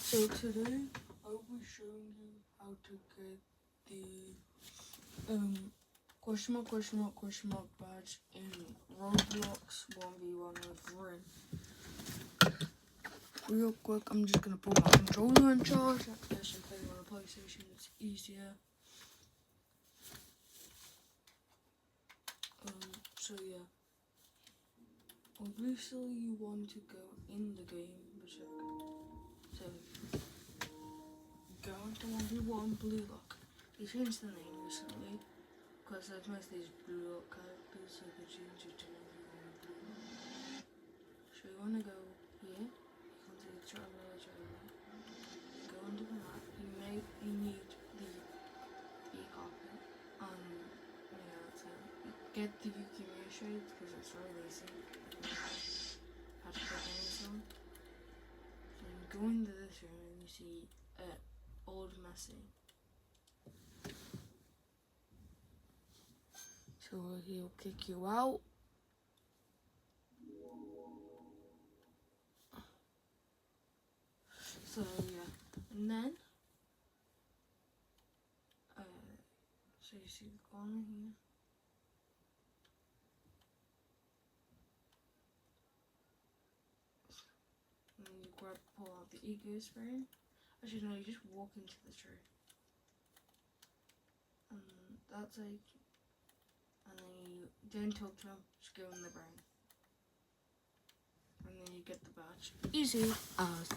So today I'll be showing you how to get the question mark badge in Roblox 1v1 with Rin. Real quick, I'm just gonna put my controller in charge. I guess I'm playing on a PlayStation, it's easier. So yeah. Obviously you want to go in the game, but so go into 1v1 Blue Lock. They changed the name recently because there's most of these Blue Lock characters, so they changed it to 1v1 Blue Lock. So you want to go here. You can see the trailer. Go into the map. You need the e-carpet. Yeah, that's it. Get the Yukimura shades because it's really easy. How to put things on. So you go into this room and you see Old Messi. So he'll kick you out. So yeah, and then so you see the corner here. And then you pull out the ego spray. Actually no, you just walk into the tree. And that's like, and then you don't talk to him, just go in the brain. And then you get the badge. Easy as